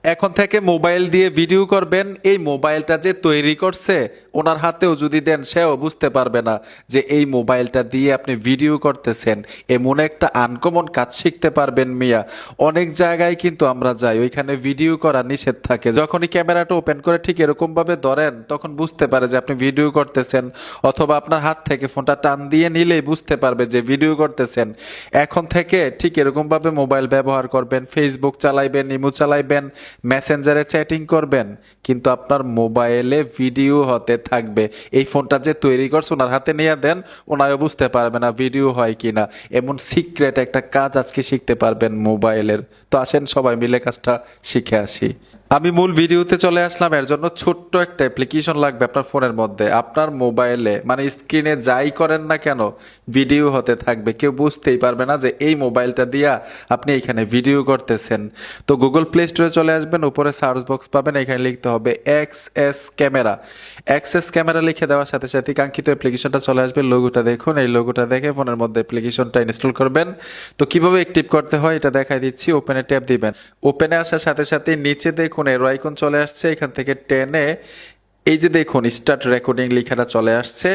এখন থেকে মোবাইল দিয়ে ভিডিও করবেন, এই মোবাইলটা যে তৈরি করছে ওনার হাতেও যদি দেন সেও বুঝতে পারবে না যে এই মোবাইলটা দিয়ে আপনি ভিডিও করতেছেন। এমন একটা আনকমন কাজ শিখতে পারবেন মিয়া। অনেক জায়গায় কিন্তু আমরা যাই, ওইখানে ভিডিও করা নিষেধ থাকে। যখনই ক্যামেরাটা ওপেন করে ঠিক এরকমভাবে ধরেন তখন বুঝতে পারে যে আপনি ভিডিও করতেছেন, অথবা আপনার হাত থেকে ফোনটা টান দিয়ে নিলেই বুঝতে পারবে যে ভিডিও করতেছেন। এখন থেকে ঠিক এরকমভাবে মোবাইল ব্যবহার করবেন, ফেসবুক চালাইবেন, ইমো চালাইবেন, মেসেঞ্জারে চ্যাটিং করবেন, কিন্তু আপনার মোবাইলে ভিডিও হতে থাকবে। এই ফোনটা যে তৈরি করছে ওনার হাতে নিয়ে দেন, ওনারও বুঝতে পারবে না ভিডিও হয় কিনা। এমন সিক্রেট একটা কাজ আজকে শিখতে পারবেন মোবাইলের। তো আসেন সবাই মিলে কাজটা শিখে আসি। আমি মূল ভিডিওতে চলে আসলাম। এর জন্য ছোট্ট একটা অ্যাপ্লিকেশন লাগবে আপনার ফোনের মধ্যে। আপনার মোবাইলে মানে স্ক্রিনে যাই করেন না কেন ভিডিও হতে থাকবে, কেউ বুঝতেই পারবে না যে এই মোবাইলটা দিয়া আপনি এখানে ভিডিও করতেছেন। তো গুগল প্লে স্টোরে চলে আসবেন, উপরে সার্চ বক্স পাবেন, এখানে লিখতে হবে এক্সএস ক্যামেরা। এক্সএস ক্যামেরা লিখে দেওয়ার সাথে সাথে কাঙ্ক্ষিত অ্যাপ্লিকেশনটা চলে আসবে। লোগোটা দেখুন, এই লোগোটা দেখে ফোনের মধ্যে অ্যাপ্লিকেশনটা ইনস্টল করবেন। তো কিভাবে অ্যাক্টিভ করতে হয় এটা দেখাই দিচ্ছি। ওপেনে ট্যাপ দিবেন। ওপেনে আসার সাথে সাথে নিচে দেখুন এরো আইকন চলে আসছে, এখান থেকে টেনে এই যে দেখুন স্টার্ট রেকর্ডিং লেখাটা চলে আসছে।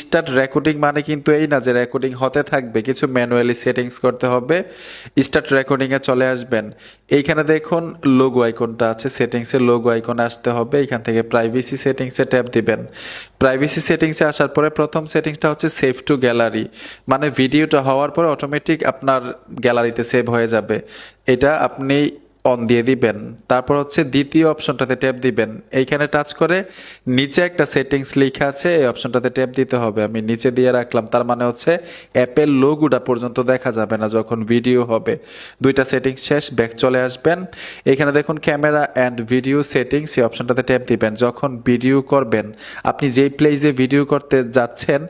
স্টার্ট রেকর্ডিং মানে কিন্তু এই না যে রেকর্ডিং হতে থাকবে, কিছু ম্যানুয়ালি সেটিংস করতে হবে। স্টার্ট রেকর্ডিংয়ে চলে আসবেন, এইখানে দেখুন লোগো আইকনটা আছে, সেটিংসে লোগো আইকনে আসতে হবে। এখান থেকে প্রাইভেসি সেটিংসে ট্যাপ দিবেন। প্রাইভেসি সেটিংসে আসার পরে প্রথম সেটিংসটা হচ্ছে সেভ টু গ্যালারি, মানে ভিডিওটা হওয়ার পরে অটোমেটিক আপনার গ্যালারিতে সেভ হয়ে যাবে, এটা আপনি অন দিয়ে দিবেন। তারপর হচ্ছে দ্বিতীয় অপশনটাতে ট্যাপ দিবেন, এইখানে টাচ করে নিচে একটা সেটিংস লেখা আছে, এই অপশনটাতে ট্যাপ দিতে হবে। আমি নিচে দিয়ে রাখলাম, তার মানে হচ্ছে অ্যাপের লোগোটা পর্যন্ত দেখা যাবে না যখন ভিডিও হবে। দুইটা সেটিংস শেষ, ব্যাক চলে আসবেন। এখানে দেখুন ক্যামেরা অ্যান্ড ভিডিও সেটিংস, এই অপশনটাতে ট্যাপ দিবেন। যখন ভিডিও করবেন, আপনি যেই প্লেসে ভিডিও করতে যাচ্ছেন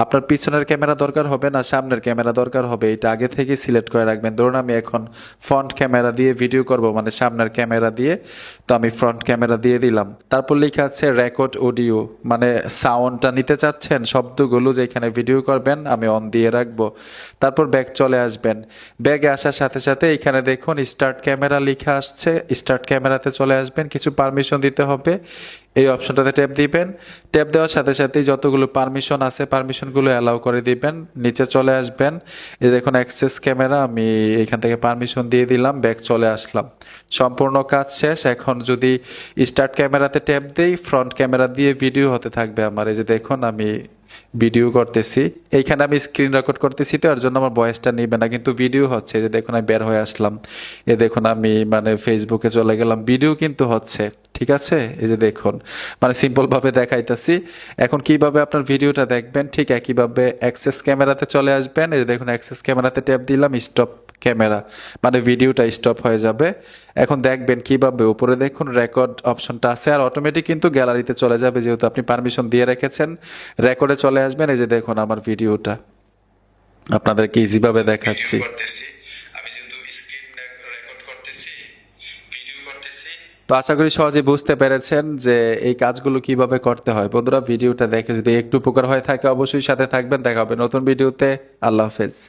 আপনার পিছনের ক্যামেরা দরকার হবে না, সামনের ক্যামেরা দরকার হবে, এটা আগে থেকে সিলেক্ট করে রাখবেন। ধরুন আমি এখন ফ্রন্ট ক্যামেরা দিয়ে ভিডিও করব, মানে সামনের ক্যামেরা দিয়ে, তো আমি ফ্রন্ট ক্যামেরা দিয়ে দিলাম। তারপর লেখা আছে রেকর্ড অডিও, মানে সাউন্ডটা নিতে চাচ্ছেন শব্দগুলো যেখানে ভিডিও করবেন, আমি অন দিয়ে রাখবো। তারপর ব্যাক চলে আসবেন। ব্যাগে আসার সাথে সাথে এখানে দেখুন স্টার্ট ক্যামেরা লেখা আসছে, স্টার্ট ক্যামেরাতে চলে আসবেন। কিছু পারমিশন দিতে হবে, এই অপশনটাতে ট্যাপ দিবেন। ট্যাপ দেওয়ার সাথে সাথেই যতগুলো পারমিশন আছে পারমিশনগুলো অ্যালাউ করে দিবেন। নিচে চলে আসবেন, এই দেখুন অ্যাক্সেস ক্যামেরা, আমি এখান থেকে পারমিশন দিয়ে দিলাম, ব্যাক চলে আসলাম। সম্পূর্ণ কাজ শেষ। এখন যদি স্টার্ট ক্যামেরাতে ট্যাপ দেই, ফ্রন্ট ক্যামেরা দিয়ে ভিডিও হতে থাকবে আমার। এই যে দেখুন আমি ভিডিও করতেছি, এইখানে আমি স্ক্রিন রেকর্ড করতেছি, তো এর জন্য আমার ভয়েসটা নিবে না, কিন্তু ভিডিও হচ্ছে। এই যে দেখুন আমি বের হয়ে আসলাম, এ দেখুন আমি মানে ফেসবুকে চলে গেলাম, ভিডিও কিন্তু হচ্ছে। ঠিক আছে, এই যে দেখুন মানে সিম্পলভাবে দেখাইতেছি। এখন কিভাবে আপনার ভিডিওটা দেখবেন, ঠিক একইভাবে অ্যাক্সেস ক্যামেরাতে চলে আসবেন। এই যে দেখুন অ্যাক্সেস ক্যামেরাতে ট্যাপ দিলাম, স্টপ ক্যামেরা, মানে ভিডিওটা স্টপ হয়ে যাবে। এখন দেখবেন কিভাবে, উপরে দেখুন রেকর্ড অপশনটা আছে, আর অটোমেটিক কিন্তু গ্যালারিতে চলে যাবে যেহেতু আপনি পারমিশন দিয়ে রেখেছেন। রেকর্ডে চলে আসবেন, এই যে দেখুন আমার ভিডিওটা আপনাদেরকে ইজিভাবে দেখাচ্ছি। তো আশা করি সহজে বুঝতে পেরেছেন যে এই কাজগুলো কিভাবে করতে হয়। বন্ধুরা ভিডিওটা দেখে যদি একটু উপকার হয়ে থাকে অবশ্যই সাথে থাকবেন। দেখা হবে নতুন ভিডিওতে। আল্লাহ হাফেজ।